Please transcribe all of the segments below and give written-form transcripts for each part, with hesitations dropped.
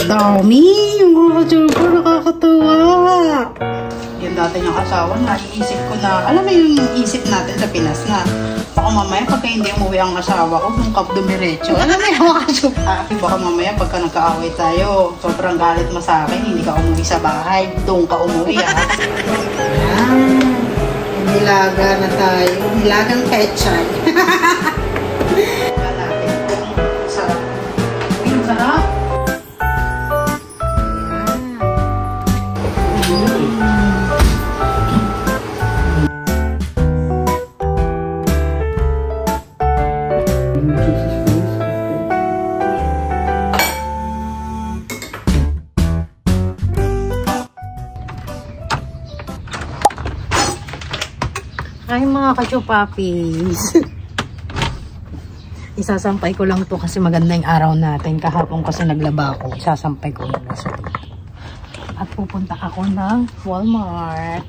Dami! Yung mga ka-chupa, nakakatawa! Yung dati niyang asawa na, iisip ko na, alam mo yung isip natin sa Pinas na, baka mamaya pagka hindi umuwi ang asawa ko, kung dumiretso. Alam mo yung mga ka-chupa? Baka mamaya pagka nagkaaway tayo, sobrang galit mo sa akin, hindi ka umuwi sa bahay, doon ka umuwi nilaga na tayo. Nilagang pechay. Natin kung sarap. Ang sarap. Ay mga ka-chupapis. Isasampay ko lang to kasi maganda yung araw natin. Kahapon kasi naglaba ako. Isasampay ko muna sa dito. At pupunta ako ng Walmart.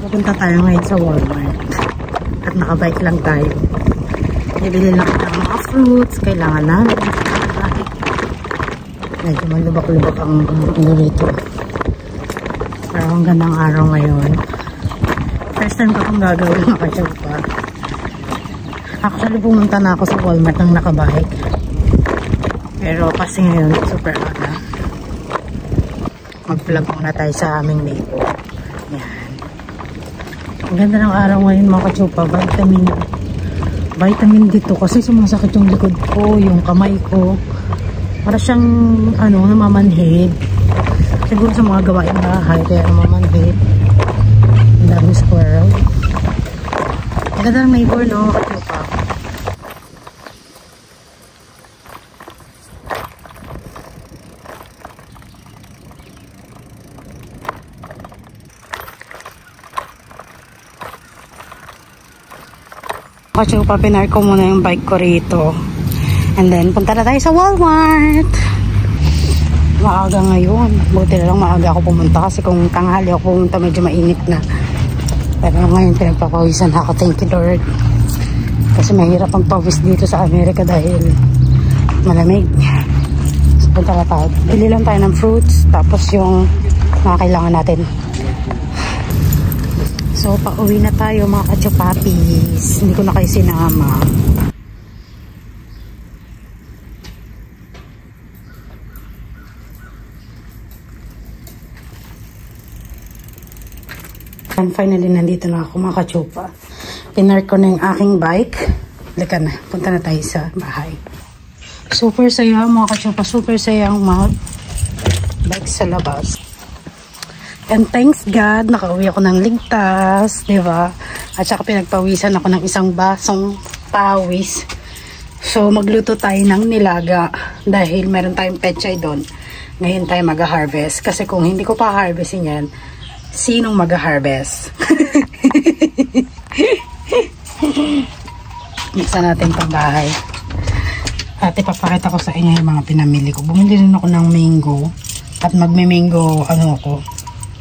Pupunta tayo ngayon sa Walmart. At nakabike lang tayo. Nabili lang ng mga fruits. Kailangan namin. Medyo malubak-lubak ang rito. Pero ang gandang araw ngayon. First time ko kung gagawin makachupa. Actually pumunta na ako sa Walmart ng nakabike. Pero kasi ngayon super aga. Mag-vlog muna tayo sa aming neighbor. Yan. Ang ganda ng araw ngayon mga ka-chupa. Vitamin dito kasi sumasakit yung likod ko, yung kamay ko. Para siyang namamanhid. Siguro sa mga gawain bahay kaya namamanhid. Ang daming squirrel. Ang ganda ng neighbor, no, ka-chupa. Ka-chupa, pinark ko muna yung bike ko rito. And then, punta na tayo sa Walmart. Maaga ngayon. Buti na lang maaga ako pumunta kasi kung tanghali ako pumunta, medyo mainit na. Pero ngayon, pinagpapawisan ako. Thank you, Lord. Kasi mahirap ang pawis dito sa Amerika dahil malamig. So, punta na tayo. Bili lang tayo ng fruits. Tapos yung mga kailangan natin. So, pauwi na tayo mga ka-chupapis. Hindi ko na kayo sinama. And finally, nandito na ako mga ka-chupa. Pinark ko na yung aking bike. Lika na, punta na tayo sa bahay. Super saya mga ka-chupa. Super saya ang mga bike sa labas. And thanks God, nakauwi ako ng ligtas, di ba? At saka pinagpawisan ako ng isang basong pawis. So magluto tayo ng nilaga dahil meron tayong pechay doon. Ngayon tayo mag-harvest. Kasi kung hindi ko pa harvestin yan, sinong mag-harvest? Mixan natin pang bahay. At ipapakita ko sa inyo yung mga pinamili ko. Bumili rin ako ng mango. At magme-mango,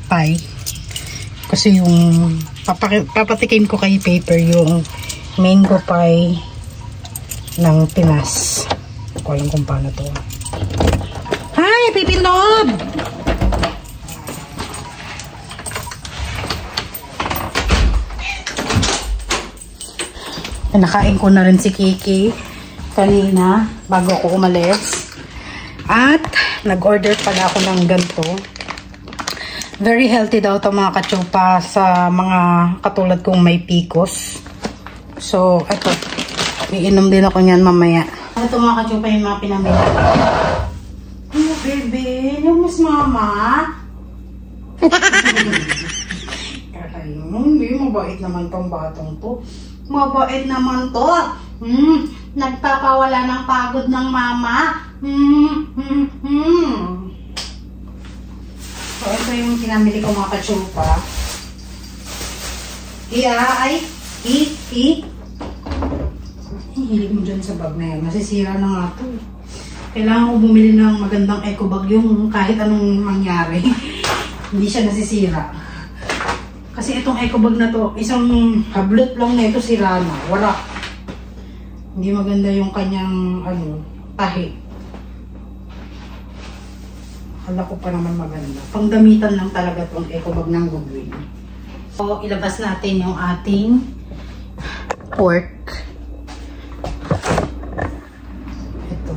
pie. Kasi yung papatikim ko kay Paper yung mango pie ng Pinas. Ko yung kung paano to. Hi, Pipinod! Nakain ko na rin si Kiki kanina bago ako umalis. At nag-order pala ako ng ganito. Very healthy daw ito mga kachupa sa mga katulad kong may PCOS. So, ito. Iinom din ako niyan mamaya. Ito mga kachupa yung mga pinamili. Oh, baby. Yung miss mama. Hindi, mabait naman tong batong to. Mabait naman to. Nagpapawala ng pagod ng mama. So, ito yung kinamili ko mga kachupa. Hilig mo dyan sa bag na yan. Masisira na nga to. Kailangan ko bumili ng magandang eco bag yung kahit anong mangyari. Hindi siya nasisira. Kasi itong eco bag na to, isang hablot lang na ito sira na. Wala. Hindi maganda yung kanyang tahi. Hala ko pa naman maganda. Pangdamitan lang talaga itong eco bag ng Goodwill. So, ilabas natin yung ating pork. Ito.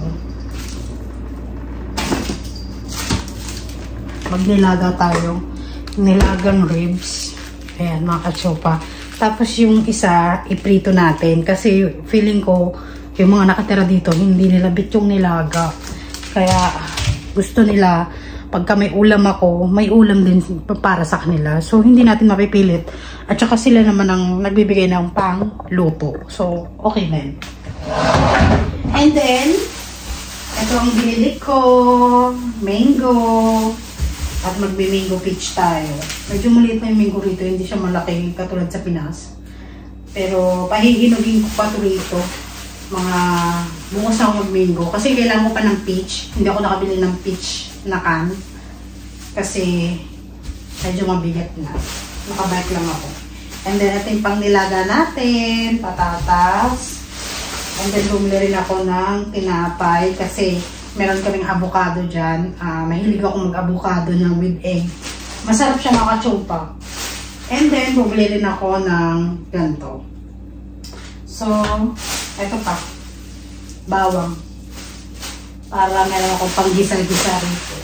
Magnilaga tayo. Nilagang ribs. Ayan, mga kachupa. Tapos yung isa, iprito natin. Kasi feeling ko, yung mga nakatira dito, hindi nila bit yung nilaga. Kaya gusto nila, pagka may ulam ako, may ulam din para sa kanila. So, hindi natin mapipilit. At saka sila naman ang nagbibigay ng pang luto. So, okay na yun. And then, ito ang binili ko. Mango. At magbe-mango peach tayo. Medyo maliit na yung mango rito. Hindi siya malaki katulad sa Pinas. Pero pahihinugin ko pa ito rito. Mga bungos na ako mag-mango. Kasi kailangan ko pa ng peach. Hindi ako nakabili ng peach na can. Kasi medyo mabigat na. Nakabike lang ako. And then ito yung pang nilaga natin. Patatas. And then bumili rin ako ng tinapay. Kasi meron kaming avocado dyan. Mahilig ako mag-avocado na with egg. Masarap siya mga kachupa. And then, bumili rin ako ng ganito. So, eto pa. Bawang. Para meron akong pang-gisa-gisa rito.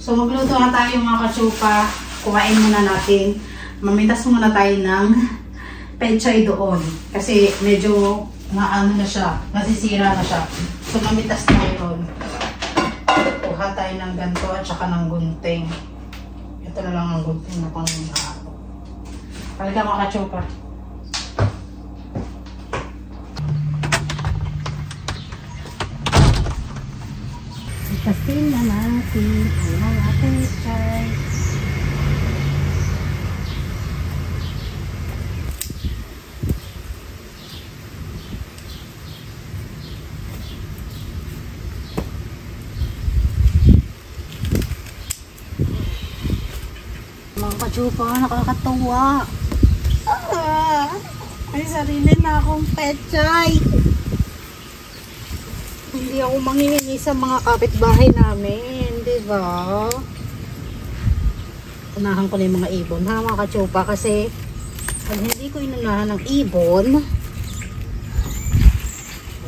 So, magluto na tayo mga kachupa. Kuhain muna natin. Mamitas muna tayo ng pechay doon. Kasi medyo na siya. Nasisira na siya. So, mamitas tayo doon. Kuha tayo ng ganito at saka ng gunting. Ito na lang ang gunting na pang talaga mga kachupa. Itasin na natin ang ating pechay. Mga kachupa, nakakatawa. May sarili na akong pechay. Hindi ako manghihingi sa mga kapitbahay namin, di ba? Unahan ko na yung mga ibon, ha mga kachupa, kasi pag hindi ko inunahan ng ibon,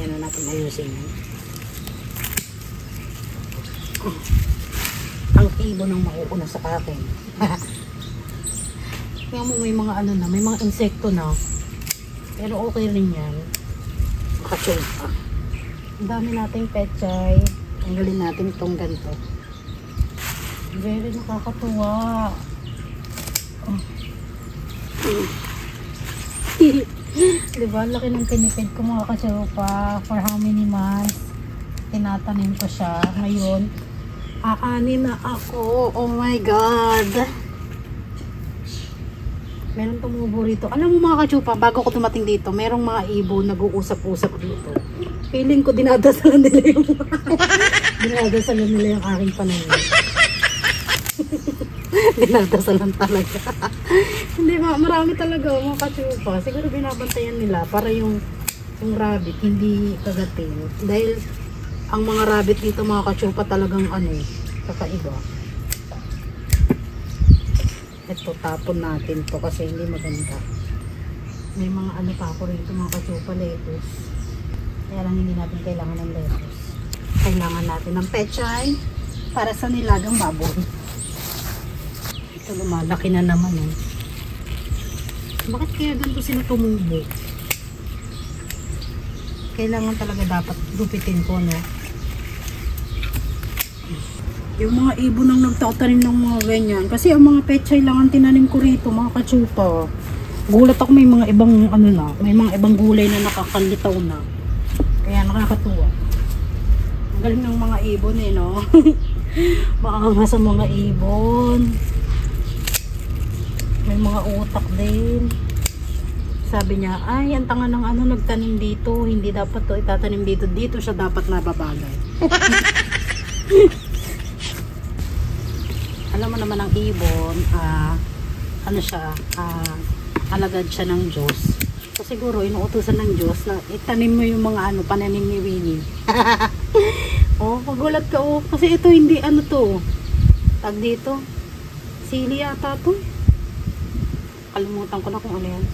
yan na natin ayusin. Ang ibon ang mauuna sa akin. Kaya mo may mga may mga insekto na. Pero okay rin yan. Makachupa. Ang dami nating pechay. Tanggalin natin itong ganito. Very nakakatuwa. Diba? Laki ng tinipid ko mga kachupa. For how many months? Tinatanim ko siya. Ngayon, aanin na ako. Oh my God. Meron tumubo rito. Alam mo mga kachupa, bago ko dumating dito, merong mga ibon nag-uusap-usap dito. Feeling ko dinadasalan nila yung dinadasalan nila yung aking panahon. Dinadasalan talaga. Hindi, marami talaga mga kachupa. Siguro binabantayan nila para yung rabbit hindi kagatin. Dahil ang mga rabbit dito mga kachupa talagang kakaiba. Ito, tapon natin to kasi hindi maganda. May mga pa ako rito mga kachupa, lettuce. Kaya lang hindi natin kailangan ng lettuce. Kailangan natin ng pechay para sa nilagang baboy. Ito, lumalaki na naman eh. Bakit kaya ganito sila tumubo? Kailangan talaga dapat gupitin ko, no? Yung mga ibon ang nagtatanim ng mga ganyan. Kasi ang mga pechay lang ang tinanim ko rito, mga kachupa. Gulat ako, may mga ibang may mga ibang gulay na nakakalitaw na. Kaya nakakatuwa. Ang galing ng mga ibon no? Maangas sa mga ibon. May mga utak din. Sabi niya, ay, ang tanga ng nagtanim dito. Hindi dapat to itatanim dito. Dito siya dapat nababagay. Alam mo naman ang ibon, alagad siya ng Diyos. So siguro inuutusan ng Diyos na itanim mo yung mga pananim ni Winnie. Oh, pagulat ka kasi ito hindi to. Tag dito. Sili yata to. Kalimutan ko na kung ano yan.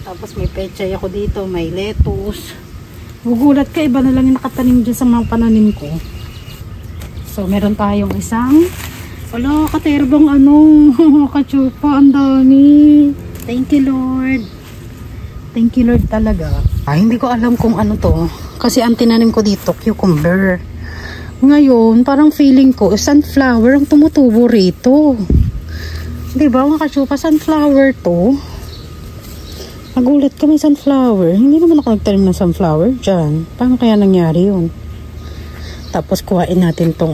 Tapos may pechay ako dito, may lettuce. Gugulat ka, iba na lang yung nakatanim dyan sa mga pananim ko. So meron tayong isang wala, katerbang kachupa, ang dami. Thank you Lord. Thank you Lord talaga. Hindi ko alam kung to. Kasi ang tinanim ko dito, cucumber. Ngayon, parang feeling ko, sunflower ang tumutubo rito. Diba mga kachupa, sunflower to. Nagulat kami sunflower. Hindi naman ako nagtanim ng sunflower dyan. Paano kaya nangyari yun? Tapos kuhain natin tong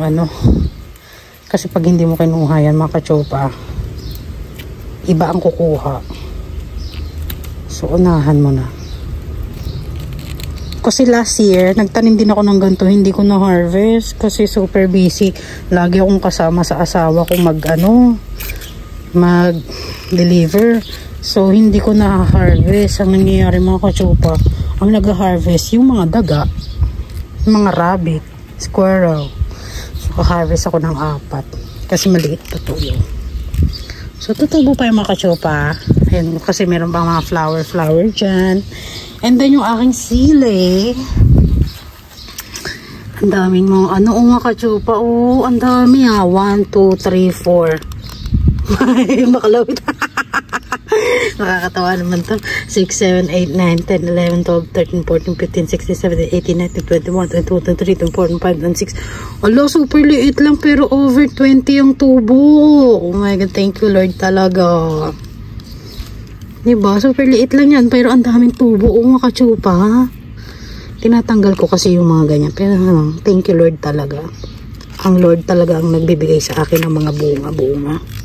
kasi pag hindi mo kinuha yan mga kachopa, iba ang kukuha. So unahan mo na. Kasi last year nagtanim din ako ng ganito, hindi ko na harvest kasi super busy. Lagi akong kasama sa asawa ko mag deliver. So hindi ko na harvest. Ang nangyayari mga kachopa, ang nag-harvest yung mga daga, yung mga rabbit, squirrel. Harvest ako ng 4 kasi maliit pa to yun. So tutubo pa yung mga kachopa. Ayan, kasi meron pang mga flower dyan. And then yung aking sili, ang daming mga mga kachopa. Ang dami 1, 2, 3, 4 makalawit. Nakakatawa naman to. 6, 7, 8, 9, 10, 11, 12, 13, 14, 15, 16, 17, 18, 19, 20, 21, 22, 23, 24, 25, 26. Ala, super liit lang pero over 20 yung tubo. Oh my God, thank you Lord talaga. Diba? Super liit lang yan pero ang daming tubo. Mga kachupa. Tinatanggal ko kasi yung mga ganyan. Pero thank you Lord talaga. Ang Lord talaga ang nagbibigay sa akin ng mga bunga-bunga.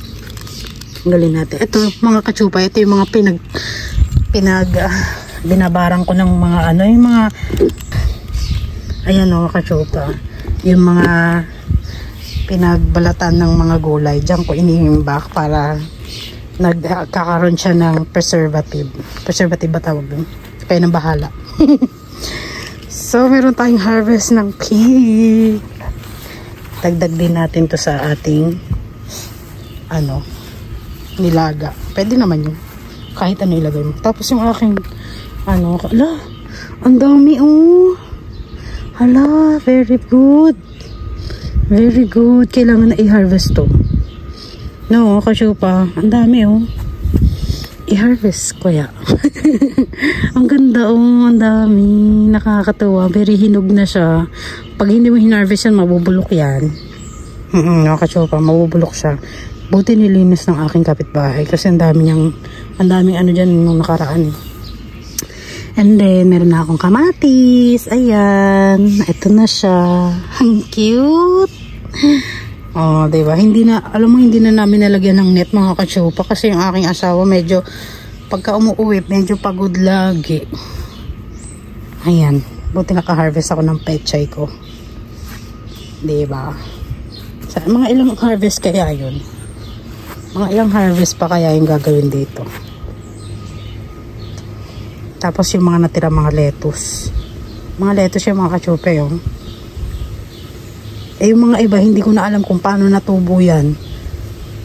Galing natin. Ito mga kachupa, ito yung mga binabarang ko ng mga yung mga ayan kachupa, yung mga pinagbalatan ng mga gulay. Diyan ko iniimbak para nagkakaroon siya ng preservative ba tawag dun? Kaya nang bahala. So meron tayong harvest ng pig. Dagdag din natin to sa ating nilaga. Pwede naman yun. Kahit ilagay mo. Tapos yung aking ala, ang dami hala, very good. Very good. Kailangan na i-harvest to. No, kasi pa, ang dami i-harvest ko ya. Ang ganda ang dami. Nakakatawa. Very hinog na siya. Pag hindi mo hinarvest yan, mabubulok yan. Nakakatawa, mabubulok siya. Buti nilinis ng aking kapitbahay kasi ang daming dyan nung nakaraan And then meron na akong kamatis. Ayan, ito na siya. Ang cute. Oh, diba? Hindi na, alam mo, hindi na namin nalagyan ng net mga kachupa kasi yung aking asawa medyo, pagka umuwi, medyo pagod lagi. Ayan. Buti naka-harvest ako ng pechay ko. Diba? Sa mga ilang harvest kaya yun? Mga ilang harvest pa kaya yung gagawin dito? Tapos yung mga natira mga lettuce. Mga lettuce yung mga kachupa yung. Eh yung mga iba hindi ko na alam kung paano natubo yan.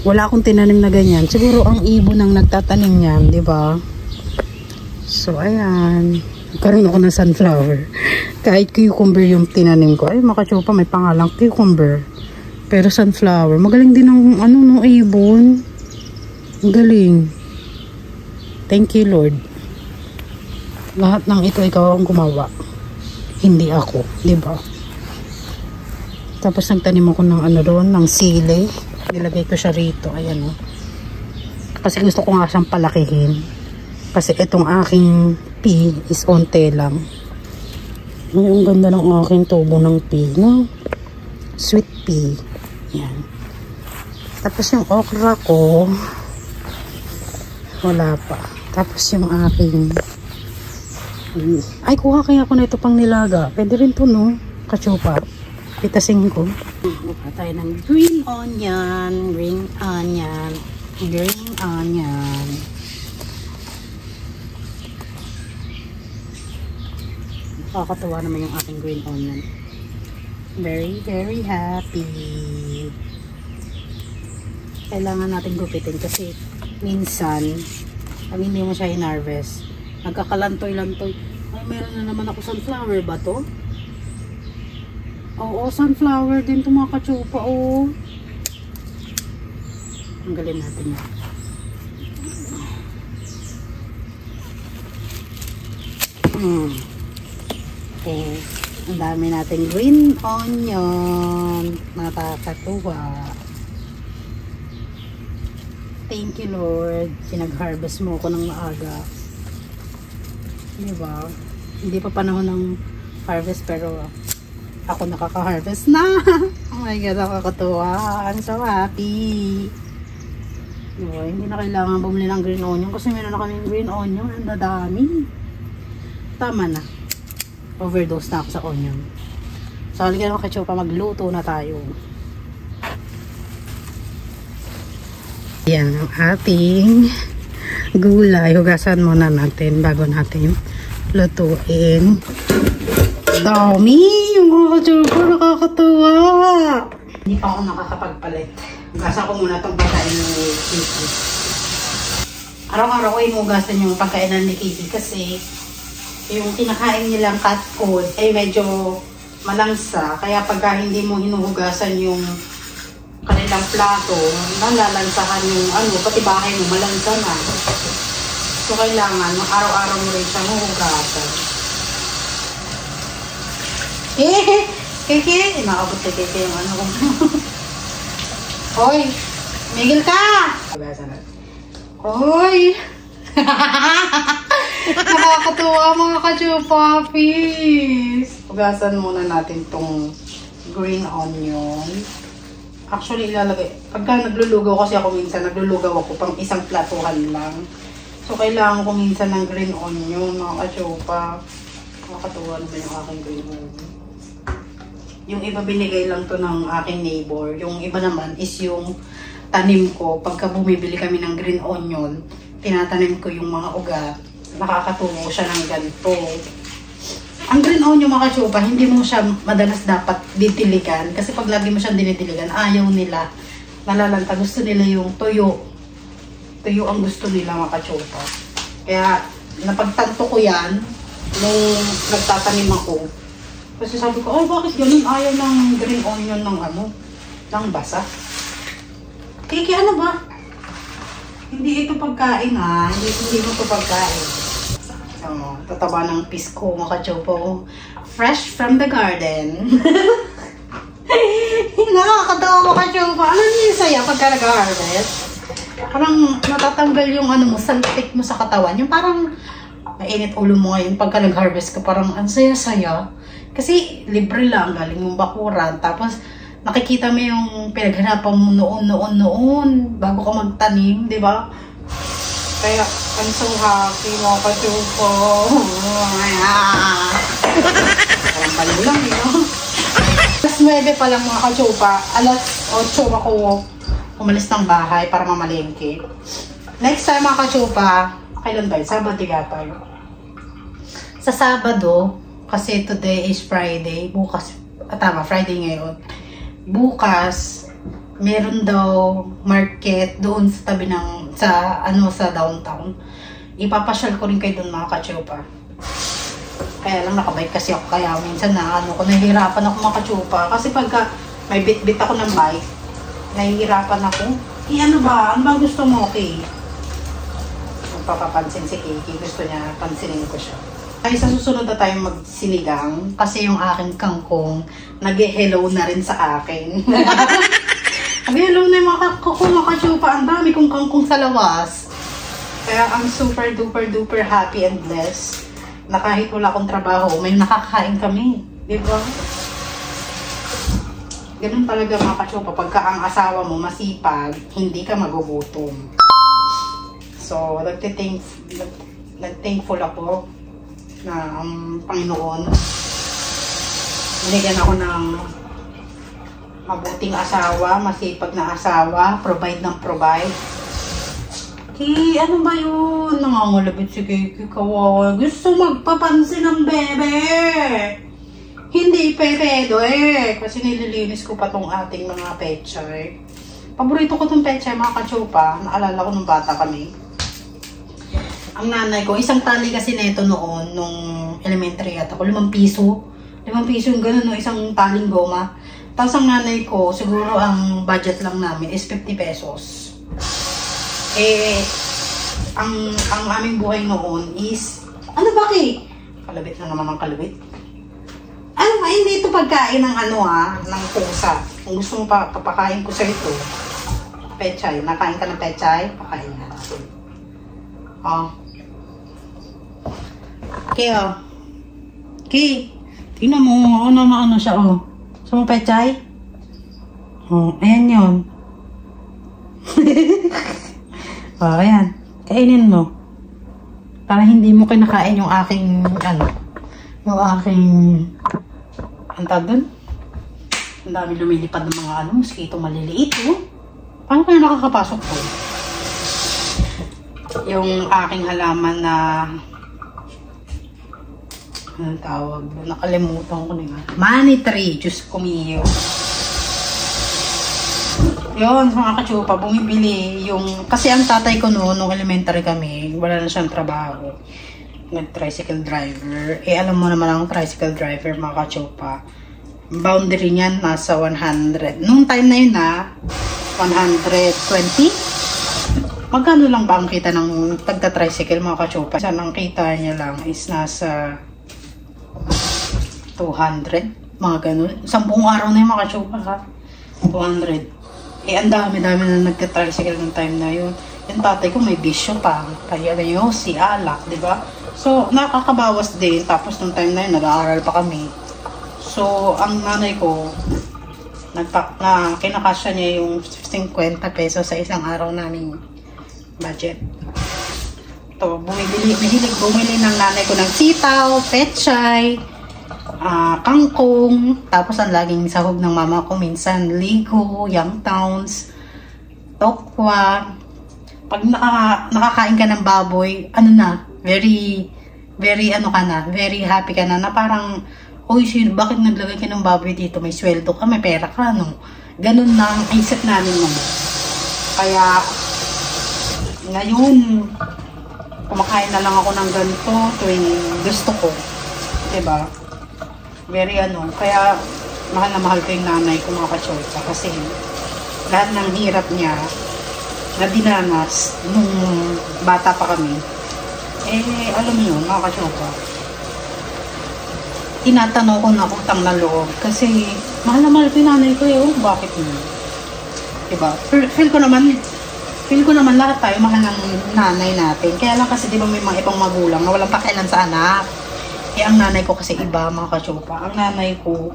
Wala akong tinanim na ganyan. Siguro ang ibon ang nagtatanim yan, di ba? So ayan. Nagkaroon ako ng sunflower. Kahit cucumber yung tinanim ko. Ay mga kachupa may pangalang cucumber. Pero sunflower. Magaling din ang ano no ibon. Ang galing. Thank you Lord. Lahat ng ito ikaw ang gumawa. Hindi ako, di ba? Tapos nagtanim ako ng ano doon, ng sili. Nilagay ko siya rito, ayan o. Kasi gusto ko nga siyang palakihin. Kasi itong aking pea is onte lang. Ay, ang ganda ng aking tubo ng pea, no? Sweet pea. Yan. Tapos yung okra ko, wala pa. Tapos yung aking ay, kuha kaya ako na ito pang nilaga. Pwede rin to, no? Kachupa. Pitasin ko. Kuha tayo ng green onion. Green onion. Green onion. Nakakatuwa naman yung ating green onion. Very, very happy. Kailangan natin gupitin kasi minsan, pag hindi mo siya in-harvest, nagkakalantoy-lantoy. Ay, meron na naman ako sunflower ba to? Oo, sunflower din to mga kachupa, oh. Tanggalin natin yan. Okay. Ang dami natin green onion. Nakakatuwa. Thank you Lord. Pinag-harvest mo ko ng maaga. Diba? Hindi pa panahon ng harvest pero ako nakaka-harvest na. Oh my God, nakakatuwa. I'm so happy. Diba? Hindi na kailangan bumili ng green onion kasi meron na kaming green onion. Ang dadami. Tama na. Overdose na ako sa onion. So, halika naman kachupa, magluto na tayo. Yan ang ating gulay. Hugasan muna natin bago natin lutuin. Dami! Yung mga kachupa, nakakatuwa! Hindi pa ako nakakapagpalit. Hugasan ko muna itong pagkain ni Kiki. Araw-araw ay hugasan yung pagkainan ni Kiki kasi yung kinakain nilang cat food ay medyo malangsa. Kaya pagka hindi mo hinuhugasan yung kanilang plato, nalalansahan yung ano, pati bahay mo malansa na. So kailangan araw-araw mo rin siyang huhugasan. Kiki! Nakabot kay Kiki yung ano ko. Hoy! Miguel ka! Hugasan natin. Hoy! Nakakatuwa mga ka-chupapis! Hugasan muna natin tong green onion. Actually, ilalagay. Pagka naglulugaw kasi ako minsan, naglulugaw ako pang isang platuhan lang. So, kailangan ko minsan ng green onion, mga ka-chupa. Nakakatuwa naman yung aking green onion. Yung iba binigay lang to ng aking neighbor. Yung iba naman is yung tanim ko. Pagka bumibili kami ng green onion, tinatanim ko yung mga ugat. Nakakatuwa siya ng ganito. Ang green onion mga kachupa, hindi mo siya madalas dapat ditiligan. Kasi pag lagi mo siyang dinitiligan, ayaw nila. Nalalanta. Gusto nila yung tuyo. Tuyo ang gusto nila mga kachupa. Kaya napagtanto ko yan nung nagtatanim ako. Kasi sabi ko, oh bakit ganun? Ayaw ng green onion ng ano? Ng basa. Kiki, ano ba? Hindi ito pagkain ha. Hindi mo ito pagkain. So, tataba ng pisko mga kachupa. Fresh from the garden. Nakakatawa mga kachupa. Ano yung saya pagka nag-harvest? Parang natatanggal yung ano mo, salpik mo sa katawan. Yung parang mainit ulo mo ngayon pagka nag-harvest ka. Parang ang saya-saya. Kasi libre lang, galing mong bakuran. Tapos nakikita mo yung pinaghirapan mo noon, bago ka magtanim, di ba? Kaya, I'm so happy, mga kachupa. Parang balo lang, no? Alas 9 pa lang, mga kachupa. Alas 8 ako umalis ng bahay para mamalengke. Next time, mga kachupa, kailan ba yun? Sabado gatay. Sa Sabado, kasi today is Friday, bukas, tama, Friday ngayon. Bukas, meron daw market doon sa tabi ng, sa downtown. Ipapasyal ko rin kayo doon, mga kachupa. Kaya lang nakabike kasi ako, kaya minsan nahihirapan ako, mga kachupa. Kasi pagka may bit-bit ako ng bike, nahihirapan ako. Ano ba gusto mo, okay? Papapansin si Kiki, gusto niya pansinin ko siya. Ay, sa susunod na tayong magsinigang kasi yung aking kangkong nag-hello na rin sa akin. Nag-hello na yung mga kangkong, mga kachupa. Ang dami kong kangkong sa lawas. Kaya I'm super duper duper happy and blessed na kahit wala akong trabaho, may nakakain kami. Diba? Ganun talaga, mga kachupa. Pagka ang asawa mo masipag, hindi ka magugutom. So, nag-thankful ako na ang Panginoon, binigyan ako ng mabuting asawa, masipag na asawa, provide ng provide. Ano ba yun? Nangangulabit si Kiki, kawawa. Gusto magpapansin ng bebe. Hindi pepedo kasi nililinis ko pa tong ating mga pechay. Paborito ko tong pechay, mga kachupa. Naalala ko nung bata kami. Ang nanay ko, isang tali kasi neto noon, nung elementary at ako, 5 piso. 5 piso yung gano'n, no? Isang taling goma. Tapos ang nanay ko, siguro ang budget lang namin is 50 pesos. Ang aming buhay noon is, ano ba kay? Kalabit na naman ang kalabit. Ano ba, hindi ito pagkain ng ng pusa. Kung gusto mo papakain ko sa ito, pechay. Nakain ka ng pechay, pakain na natin. Kaya, tingnan mo, ano siya, Sa mga pechay? Ayan yun. Ayan. Kainin mo. Para hindi mo kinakain yung aking, ang tawag dun? Ang dami lumilipad ng mga mosquito maliliit, Paano kaya nakakapasok po? Yung aking halaman na anong tawag doon? Nakalimutan ko na money tree. Diyos kumiyo. Yun, mga kachupa, bumibili yung... Kasi ang tatay ko noon, nung elementary kami, wala na siyang trabaho. Nag-tricycle driver. Alam mo naman ang tricycle driver, mga kachupa. Boundary niyan, nasa 100. Noong time na yun 120? Magkano lang ba ang kita ng pagka-tricycle, mga kachupa? Saan ang kita niya lang is nasa 200, mga ganun. 10 araw na yung mga kachupa, 200. Ang dami-dami na nagka-tricycle ng time na yun. Yung tatay ko may bisyo pa. Kaya si alak, di ba? So, nakakabawas din. Tapos nung time na yun, nag-aaral pa kami. So, ang nanay ko, kinakasya niya yung 50 pesos sa isang araw naming budget. To, bumili ng nanay ko ng sitaw, pechay, kangkong, tapos ang laging sahog ng mama ko minsan ligo, Youngtowns, tokwa. Pag nakakain ka ng baboy, very very happy ka na parang, bakit naglagay ka ng baboy dito? May sweldo ka, may pera ka, Ganun na ang isip namin nun. Kaya, ngayon, kumakain na lang ako ng ganito tuwing gusto ko. Diba? Very kaya mahal na mahal ko yung nanay ko, mga kachocha. Kasi lahat ng hirap niya na dinanas nung bata pa kami. Alam mo yun, mga kachocha. Tinatanong ko na utang na loob. Kasi mahal na mahal ko yung nanay ko bakit yun? Diba? Feel ko naman lahat tayo mahal ng nanay natin. Kaya lang kasi diba may mga ibang magulang na walang pakialam sa anak. Ang nanay ko kasi iba, mga kachopa. Ang nanay ko,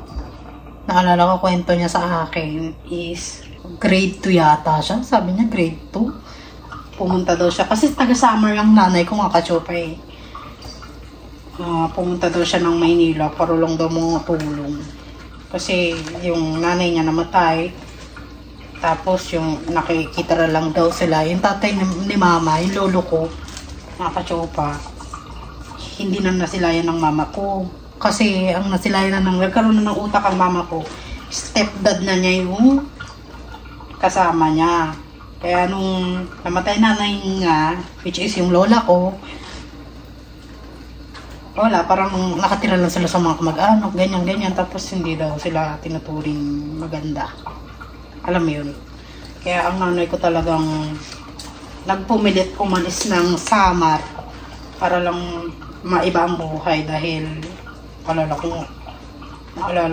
naalala ko kwento niya sa akin is grade 2 yata siya. Sabi niya grade 2. Pumunta daw siya. Kasi taga-summer ang nanay ko mga kachopa eh. Pumunta daw siya ng Maynila para lang daw mga tulong. Kasi yung nanay niya namatay. Tapos yung nakikita lang daw sila. Yung tatay ni mama, yung lolo ko, mga kachopa, hindi na nasilayan ng mama ko. Kasi ang nasilayan na nagkaroon na ng utak ang mama ko, stepdad na niya yung kasama niya. Kaya nung namatay nanay nga, which is yung lola ko, wala, parang nakatira lang sila sa mga kamag-anak, ganyan-ganyan. Tapos hindi daw sila tinuturing maganda. Alam mo yun. Kaya ang nanay ko talagang nagpumilit umalis ng Samar para lang maiba ang buhay dahil naalala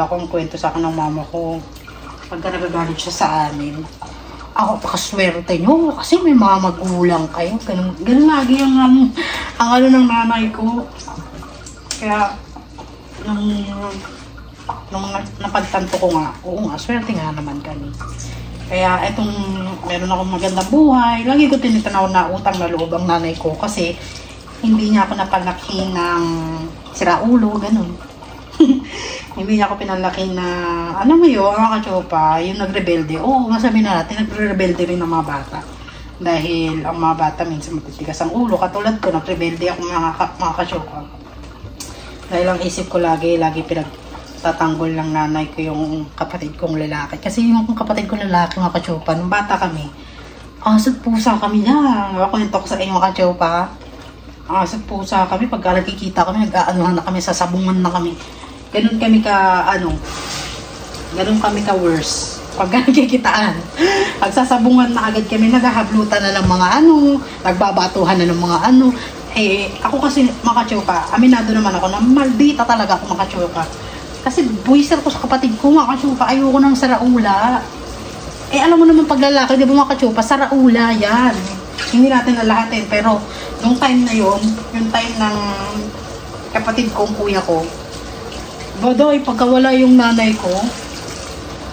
ko ang kwento sa akin ng mama ko pagka nagagalit siya sa amin. Ako, pakaswerte nyo kasi may mga magulang kayo. Ganun lagi ang ano ng nanay ko. Kaya nung napagtanto ko nga, oo nga, swerte nga naman kami. Kaya etong meron akong magandang buhay, lagi ko tinitanaw na utang na loob ang nanay ko kasi hindi niya ako napalaki ng siraulo, ganun. Hindi niya ako pinalaki na, alam mo yun, mga kachopa, yung nagrebelde. Oo, masabi na natin, nagrebelde rin ng mga bata. Dahil ang mga bata minsan matitigas ang ulo. Katulad ko, nagrebelde ako mga kachopa. Dahil ang isip ko lagi pinagtatanggol ng nanay ko yung kapatid kong lalaki. Kasi yung kapatid kong lalaki, mga kachopa, nung bata kami, asot pusa kami lang. Kwento ko sa inyo, mga kachopa. Asot pusa kami, pagka nakikita kami, nag-aanuhan na kami, sasabungan na kami. Ganun kami ka worse. Pag nakikitaan, pagsasabungan na agad kami, naghahablutan na ng mga nagbabatuhan na ng mga Eh, ako kasi makachoka, aminado naman ako na maldita talaga ako makachoka. Kasi buwiser ko sa kapatid ko, makachoka, ayoko ng saraula. Eh, alam mo naman pag lalaki, di ba makachoka, saraula yan. Hindi natin lalahatin, pero nung time na yun, yung time ng kapatid ko, kuya ko, Bodoy, pagkawala yung nanay ko,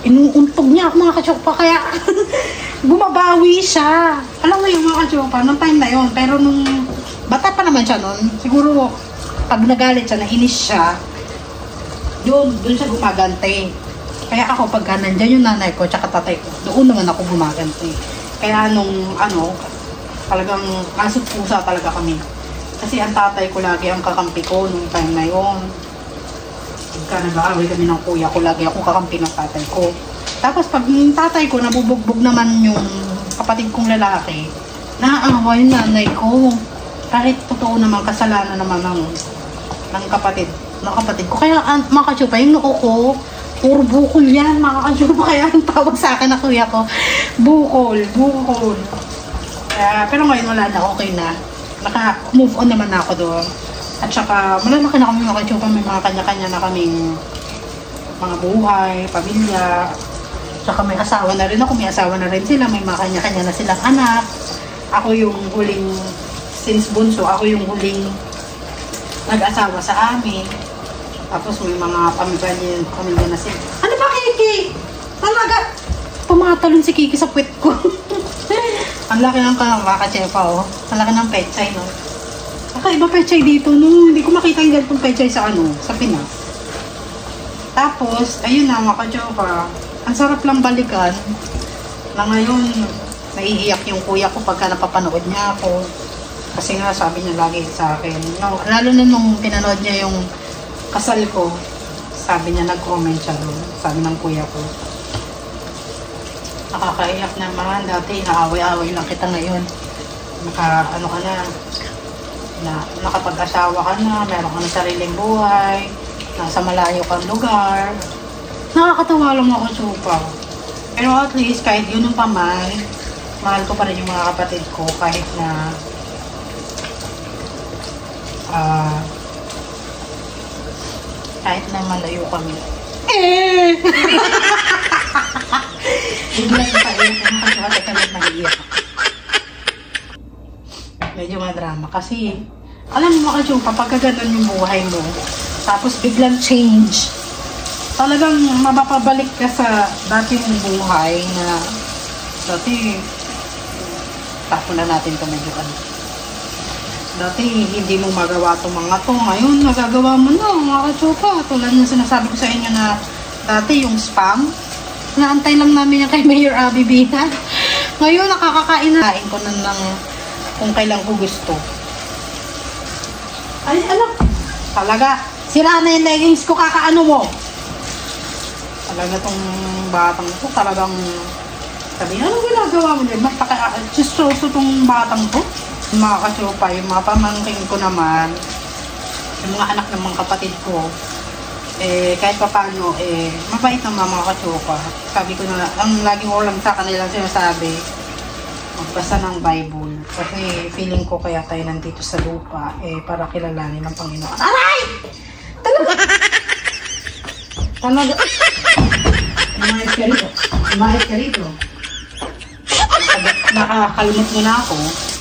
inuuntog niya ako mga kachopa, kaya bumabawi siya. Alam mo yung mga kachopa, nung time na yun, pero nung bata pa naman siya nun, siguro pag nagalit siya, nainis siya, doon siya gumagante. Kaya ako, pagka nandyan yung nanay ko, tsaka tatay ko, doon naman ako gumagante. Kaya nung talagang asot pusa talaga kami. Kasi ang tatay ko lagi ang kakampi ko nung time na yun. Pagka nag-aaway kami ng kuya ko, lagi ako kakampi ng tatay ko. Tapos pag yung tatay ko, nabubugbog naman yung kapatid kong lalaki, naaawa yung nanay ko. Kahit totoo naman, kasalanan naman ng kapatid ko. Kaya mga kachupa, yung noo ko, puro bukol yan, mga kachupa. Kaya ang tawag sa akin na kuya ko, bukol. Pero ngayon wala na, okay na. Naka-move on naman ako doon. At saka, malalaki na kami mga kachupa, may mga kanya-kanya na kaming mga buhay, pamilya. Saka may asawa na rin ako, may asawa na rin sila, may mga kanya-kanya na silang anak. Ako yung huling, since bunso, ako yung huling nag-asawa sa amin. Tapos may mga pamilya na sila. Ano ba, Kiki? Talaga, pumatalon si Kiki sa puwet ko. Ang laki ng kakachepa, oh. Ang laki ng pechay, no? Kakaiba pechay dito, no? Hindi ko makita yung ganitong pechay sa Pinas. Tapos, ayun na, mga kachepa. Ang sarap lang balikan. Na ngayon, naiiyak yung kuya ko pagka napapanood niya ako. Kasi nga, sabi niya lagi sa akin. No, lalo na nung pinanood niya yung kasal ko, sabi niya, nag-comment siya doon. Sabi ng kuya ko, nakakaiyak naman. Dati, naaway-away lang kita ngayon. Ka na, nakapag-asawa ka na, meron ka na sariling buhay, nasa malayo kang lugar. Nakakatawa lang ako, Chupa. Pero at least, kahit yun pa man, mahal ko pa rin yung mga kapatid ko, kahit na kahit na malayo kami. Bigla sa paiyak ang kasi ka nag-naiiyak. Medyo madrama kasi alam mo mga Chupa, pagka ganun yung buhay mo tapos biglang change, talagang mapapabalik ka sa dating buhay na dati tapo na natin ito medyo dati hindi mo magawa itong mga to, ngayon nagagawa mo na mga kachopa. Tulad ng sinasabi ko sa inyo na dati yung spam, naantay lang namin yung kay Mayor Abby Bina. Ngayon nakakakain na. Kain ko na ng kung kailan ko gusto. Ay ano, talaga sira na yung leggings ko, kakaano mo. Talaga tong batang to, talagang sabi, ano ginagawa mo din? Mas chistoso tong batang to. Yung mga kachopa, yung mga pamangking ko naman, yung mga anak ng mga kapatid ko, kahit pa paano, mabait ng mga kachopa. Sabi ko na, ang laging ulam sa kanila sinasabi, magbasa ng Bible. Kasi feeling ko kaya tayo nandito sa lupa, para kilalanin ng Panginoon. Aray! Talaga! Talaga! Umayos ka rito. Umayos ka rito. Nakakalmot mo na ako.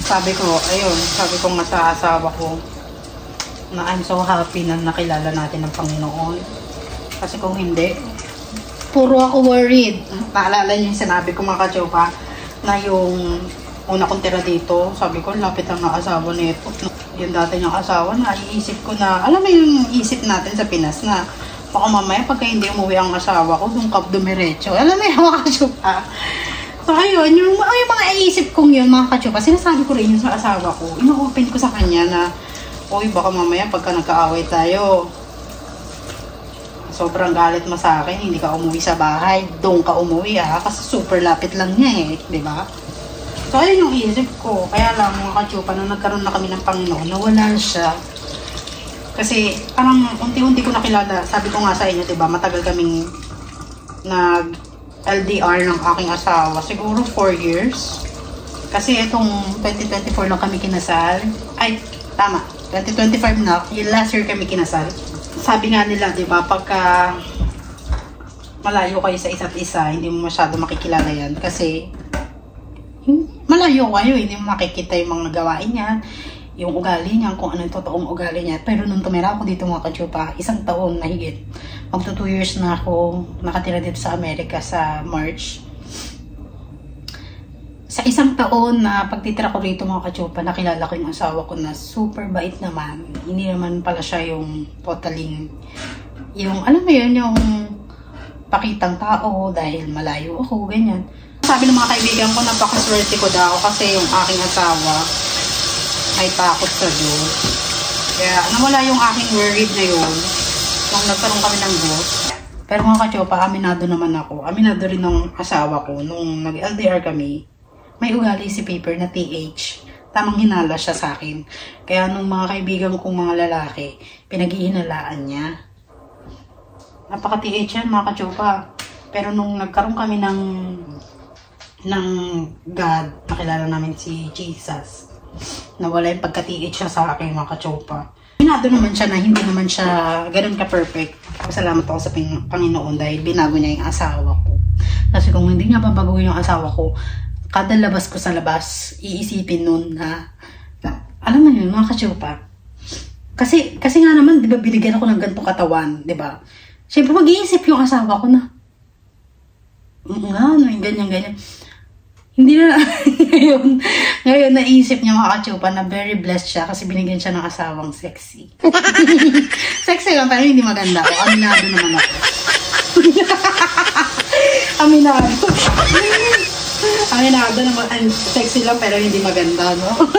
Sabi ko, ayun, sabi ko nga sa asawa ko na I'm so happy na nakilala natin ng Panginoon. Kasi kung hindi, puro ako worried. Naalala niyo yung sinabi ko mga kachopa na yung una kong tira dito, sabi ko, lapit ang asawa nito. Yung dati niyang asawa na iisip ko na, alam mo yung isip natin sa Pinas na baka mamaya pagka hindi umuwi ang asawa ko, doon ka dumiretso. Alam mo yung mga kachopa. So, ayun, yung mga iisip kong yun, mga kachopa, sinasabi ko rin yun sa asawa ko. Ino-open ko sa kanya na, uy, baka mamaya pagka nagkaaway tayo, sobrang galit mo sa akin, hindi ka umuwi sa bahay, doon ka umuwi kasi super lapit lang niya di ba? So, ayun yung iisip ko. Kaya lang, mga kachopa, nung nagkaroon na kami ng Panginoon, nawala siya. Kasi, parang unti-unti ko nakilala, sabi ko nga sa inyo, di ba, matagal kaming LDR ng aking asawa. Siguro 4 years. Kasi itong 2024 lang kami kinasal. Ay, tama. 2025 na. Yung last year kami kinasal. Sabi nga nila, di ba, pagka malayo kayo sa isa't isa, hindi mo masyado makikilala yan. Kasi, malayo kayo, hindi mo makikita yung mga gawain niya, yung ugali niya, kung ano yung totoong ugali niya. Pero nung tumira ako dito mga kachopa, 1 taon na higit. Magto 2 years na ako nakatira dito sa Amerika sa March. Sa 1 taon na pagtitira ko rito mga kachopa, nakilala ko yung asawa ko na super bait naman. Hindi naman pala siya yung totaling, yung alam mo yun, yung pakitang tao dahil malayo ako, ganyan. Sabi ng mga kaibigan ko, napakaswerte ko daw kasi yung aking asawa ay takot sa Diyos. Kaya nawala yung aking worried na yun nung nagkaroon kami ng Diyos. Pero mga kachopa, aminado naman ako. Aminado rin ng asawa ko nung nag-LDR kami. May ugali si Paper na TH. Tamang hinala siya sa akin. Kaya nung mga kaibigan kong mga lalaki, pinag-ihinalaan niya. Napaka-TH yan mga kachopa. Pero nung nagkaroon kami ng God, nakilala namin si Jesus. Nawala yung pagka-TH siya sa akin mga kachopa. Binado naman siya na hindi naman siya ganun ka-perfect. Salamat ako sa Panginoon dahil binago niya yung asawa ko. Kasi kung hindi niya babaguhin yung asawa ko, kada labas ko sa labas, iisipin nun na alam mo yun mga kachopa. Kasi nga naman, di ba, binigyan ako ng ganitong katawan, di ba? Siyempre mag-iisip yung asawa ko na ganyan. Hindi na ngayon naisip niya mga kachopa na very blessed siya kasi binigyan siya ng asawang sexy. Sexy lang pero hindi maganda ako. Aminado naman ako. Aminado naman. Sexy lang pero hindi maganda, no?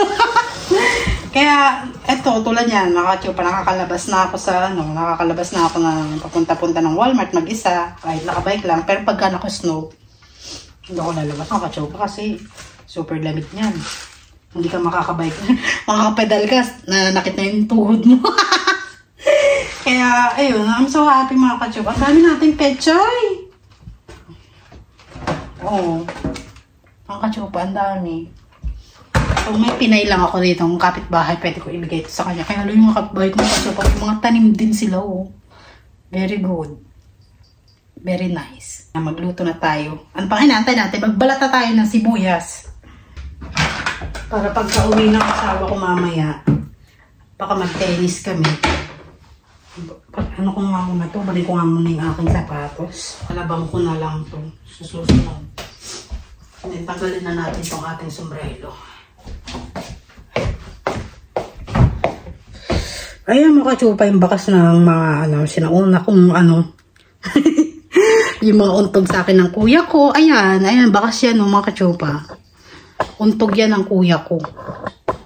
Kaya eto, tulad yan mga kachopa, nakakalabas na ako na papunta-punta ng Walmart mag-isa kahit nakabike lang. Pero pagka naka-snow, hindi ako lalabas mga kachopa kasi super lamig niyan. Hindi ka makakabike. Makakapedal ka, nananakit na yung tuhod mo. Kaya, ayun, I'm so happy mga kachopa. Ang dami nating pechay. Oo. Mga kachopa, ang dami. Kung may Pinay lang ako dito, ng kapitbahay, pwede ko ibigay ito sa kanya. Kaya alam yung mga kapitbahay ko mga kachopa, mga tanim din sila, oh. Very good. Very nice. Magluto na tayo. Ano pang inaantay natin? Magbalat na tayo ng sibuyas. Para pagka uwi ng asawa ko mamaya, baka mag-tennis kami. Ano ko nga muna to? Balik ko nga muna yung aking sapatos. Alabang ko na lang to. Susunod. Then, tanggalin na natin itong ating sombrero. Ayan mga kachupa, yung bakas ng mga sinauna kong yung mga untog sa akin ng kuya ko. Ayan, bakas yan mga kachupa. Untog yan ng kuya ko.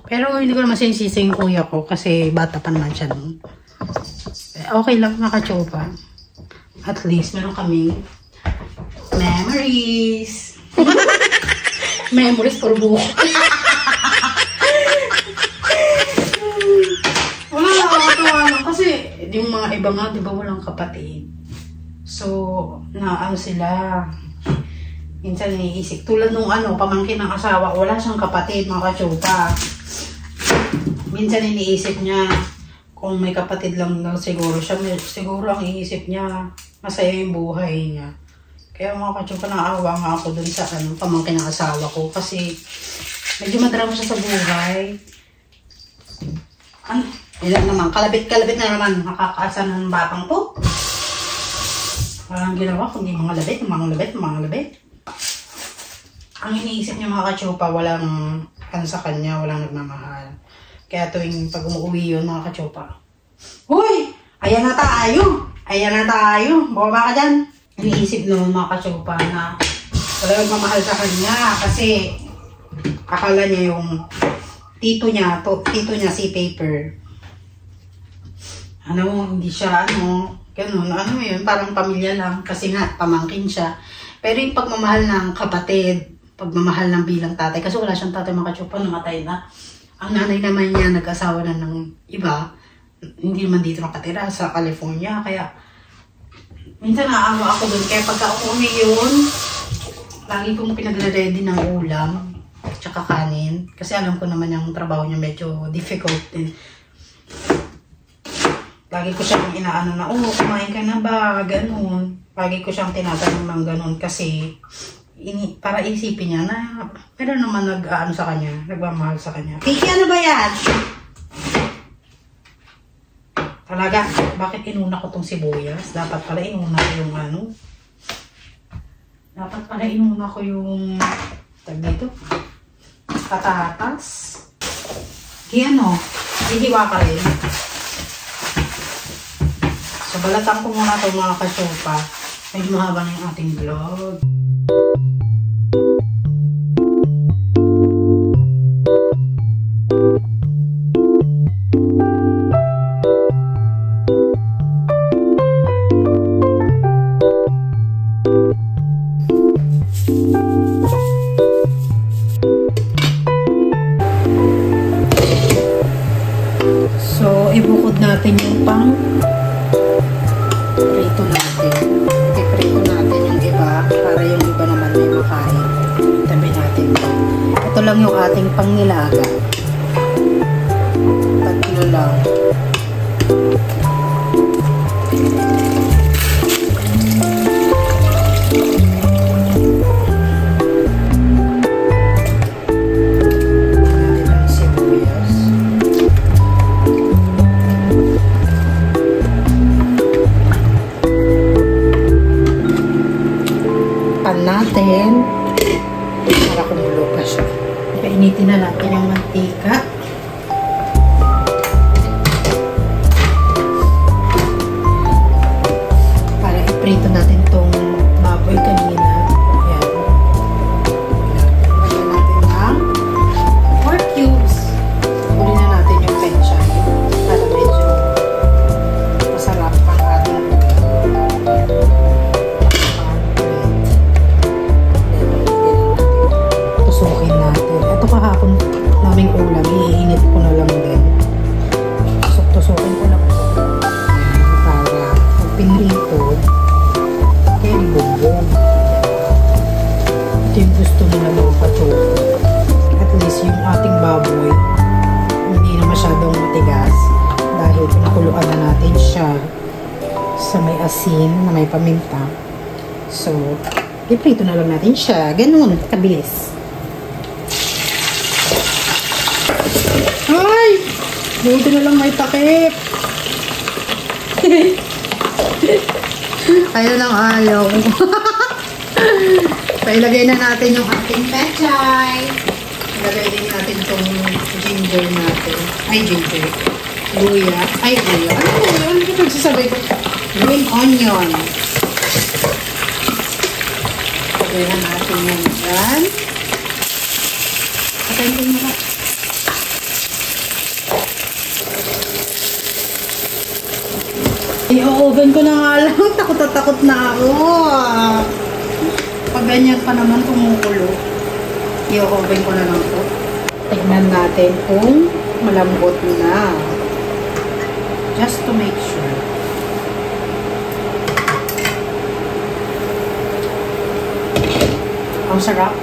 Pero hindi ko naman sinisisi yung kuya ko kasi bata pa naman siya nun. Okay lang mga kachupa. At least meron kaming memories. Memories for buko. Wala nakakatawa lang kasi yung mga iba nga, di ba walang kapatid. So, sila. Minsan iniisip. Tulad nung pamangkin ng asawa, wala siyang kapatid, mga kachupa. Minsan iniisip niya, kung may kapatid lang daw siguro siya, siguro ang iisip niya, masaya yung buhay niya. Kaya mga kachupa, naawa nga ako dun sa pamangkin ng asawa ko. Kasi, medyo madrama siya sa buhay. Ilan naman, kalabit-kalabit na naman, nakakaasa ng batang to. Walang ginawa, kundi mga labit. Ang iniisip niya mga kachupa, walang sa kanya, walang nagmamahal. Kaya tuwing pag umuwi yun mga kachupa, Uy! Ayan na tayo! Bumaba ka dyan! Iniisip noon mga kachupa na walang nagmamahal sa kanya kasi akala niya yung tito niya si Paper. Hindi siya, ganun, yun, parang pamilya lang, kasi nga, pamangkin siya. Pero yung pagmamahal ng kapatid, pagmamahal ng bilang tatay, kasi wala siyang tatay mga kachupa, namatay na. Ang nanay naman niya, nag-asawa na ng iba, hindi naman dito nakatira, sa California, kaya, minsan naawa ako dun, kaya pagka umuwi yun, lagi kong pinagre-ready ng ulam, tsaka kanin, kasi alam ko naman yung trabaho niya medyo difficult din. Lagi ko siyang inaano na, kumain ka na ba? Ganun. Lagi ko siyang tinatanong ng ganun kasi para isipin niya na pero naman sa kanya, nagmamahal sa kanya. Kiki, ano ba yan? Talaga, bakit inuna ko tong sibuyas? Dapat pala inuna ko yung dito, patatas. Kaya hihiwa ka rin. So, balatan ko muna ito mga kachupa. Medyo mahaba na yung ating vlog. So, ibukod natin yung prito natin. I-prito natin yung iba para yung iba naman may makain. Tabi natin. Ito lang yung ating pangnilaga. Tatlo lang. Natin para kumulo pa siya. Painitin na natin yung mantika para iprito natin itong baboy kanina. Ayan. Lagyan natin ng pork cubes. Huli na natin yung penchay para medyo masarap ang ating kahapon naming ulam, iinit ko na lang din. Tusok-tusokin ko lang para pag pinrito, kaya libumbong. Ito yung gusto nila mga kachupa. At least yung ating baboy, hindi na masyadong matigas dahil pinakuluan na natin siya sa may asin na may paminta. So, iprito na lang natin siya. Ganun, kabilis. Ay! Buti na lang may takip. Ayaw ng ayaw. Pailagay na natin yung ating pechay. Ilagay din natin itong ginger natin. Ay, ginger. Luya. Ay, luya. Ano ito nagsasabay ko? Green onion. Ilagay na natin yan dyan. Patayin din mo na. I-oven ko na nga lang. Takot na takot na ako. Pag ganyan pa naman kumukulo, i-oven ko na lang po. Tignan natin kung malambot na. Just to make sure. Ang sarap.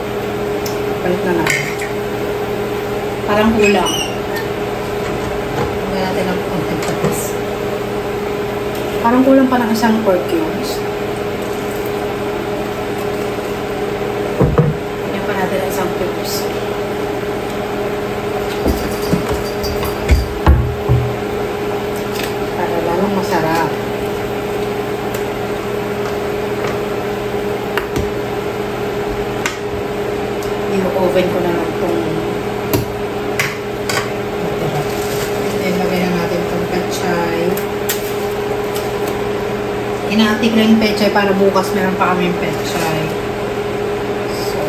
Balik na natin. Parang kulang. Tignan natin ang konting tapos. Parang kulang pa ng isang pork cubes. Tignan pa natin ang isang cubes. Para lalong masarap. I-oven ko na lang itong matira. Then, lagay na natin itong pechay. Inaantik lang yung pechay para bukas meron pa kami yung pechay. So,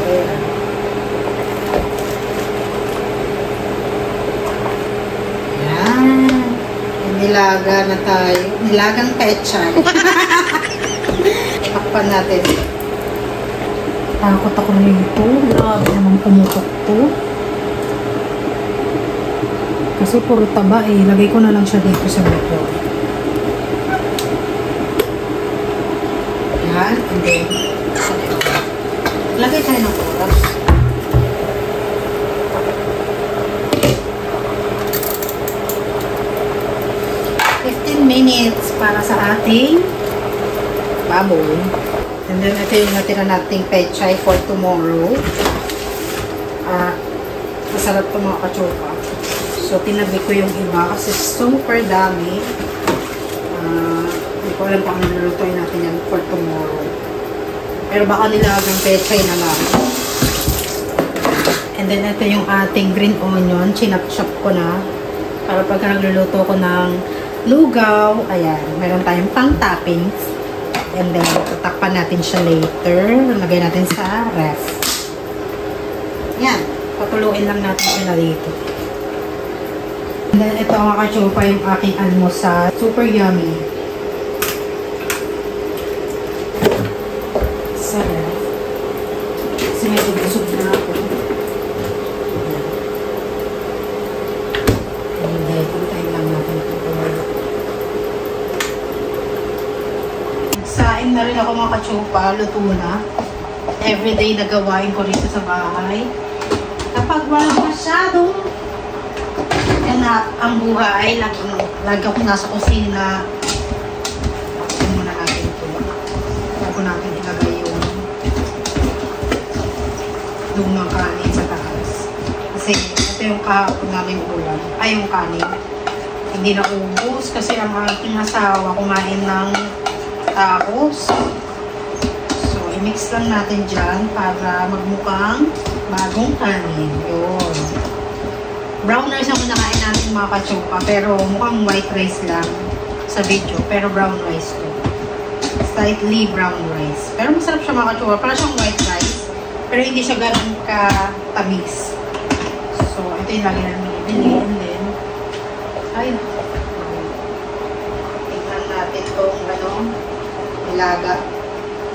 yan. Nilaga na tayo. Nilagang pechay. Takpan natin. Takot ako nito. Grabe naman pumutok to. Kasi puro taba eh. Lagay ko na lang siya dito sa buto. Yan. And then, lagay tayo ng oras. Minutes para sa ating baboy. And then, ito yung natira nating pechay for tomorrow. Masarap ito mga kachopa. So, tinabi ko yung iba kasi super dami. Hindi ko alam kung ano lulutuin natin yan for tomorrow. Pero baka nilagang pechay na lang. And then, ito yung ating green onion. Chinap-chop ko na. Para pagka nagluluto ko ng lugaw, ayan, meron tayong pang toppings. And then, tatakpan natin siya later. Lagay natin sa ref. Yan. Patuluin lang natin siya dito. And then, ito ang kachupa yung aking almusal. Super yummy. Sa ref. Kasi medyo busog na ako. And then, puntayin lang natin ito. Saing na rin ako mga kachupa, luto na. Everyday na gawain ko rito sa bahay. Kapag wala masyadong ganap ang buhay, lagi ako nasa kusina. Baksin muna natin ito. Bago natin ilagay yung lumang kanin sa taas. Kasi ito yung kahapon namin ulam. Ay, yung kanin. Hindi na ubos kasi ang aking asawa kumain ng tapos, so, i-mix lang natin dyan para magmukhang bagong kanin. Yun. Brown rice ang nakain natin mga kachupa, pero mukhang white rice lang sa video. Pero brown rice to. Slightly brown rice. Pero masarap siya mga kachupa. Para siyang white rice, pero hindi siya ganun ka-tamis. So, ito yung lagi namin ibili. And then, ayun. Tingnan natin itong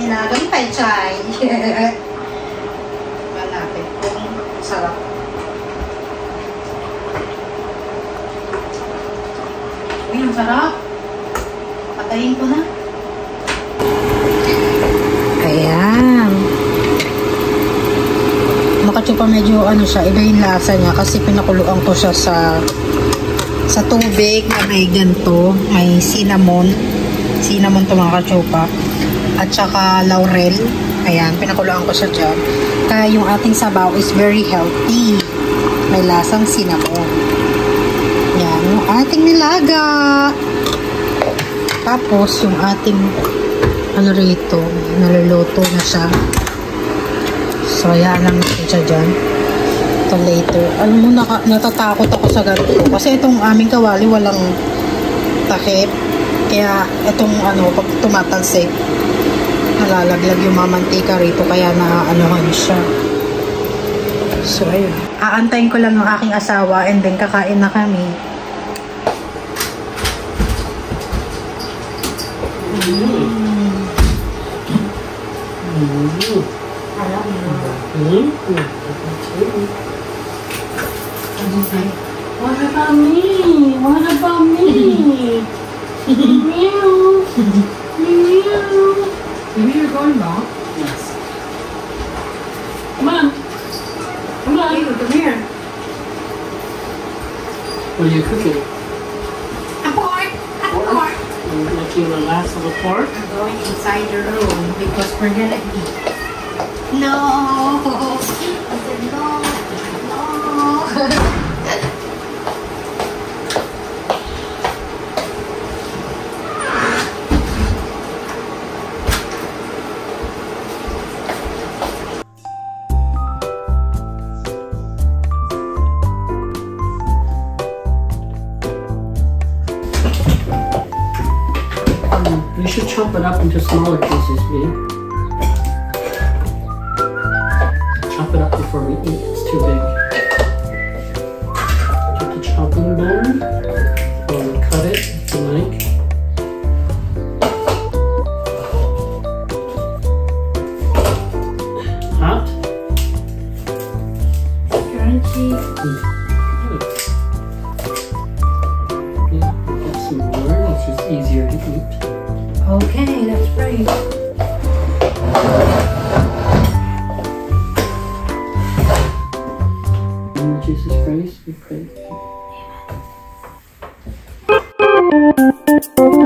nilagang pechay. Tingnan natin kung sarap. Uy, ang sarap. Patayin ko na. Ayan. Makachupa medyo siya, iba yung lasa niya kasi pinakuluan ko siya sa tubig na may ganito. May cinnamon to mga kachupa. At saka laurel. Ayan, pinakuluan ko siya dyan. Kaya yung ating sabaw is very healthy. May lasang cinnamon. Ayan, yung ating nilaga. Tapos, yung ating ano rito, naluluto na siya. So, hayaan lang natin siya dyan. Ito later. Alam mo, natatakot ako sa ganito. Kasi itong aming kawali, walang takip. Kaya, itong ano, pag tumatalsik, nalalaglag yung mamantika rito. Kaya naaanuhan siya. So, ayun. Aantayin ko lang yung aking asawa and then kakain na kami. What about me? What about me? Meow. Meow. Maybe you're going wrong? Yes. Come on. Come on. You, come here. What are you cooking? A pork! A pork! You're making the last of the pork? I'm going inside the room because we're gonna eat. No! I said no! No! You should chop it up into smaller pieces, babe. Chop it up before we eat. It's too big. Take the chopping board or cut it if you like. Hot? Crunchy. Get some more. It's just easier to eat. Okay, let's pray. In Jesus Christ, we pray. Amen.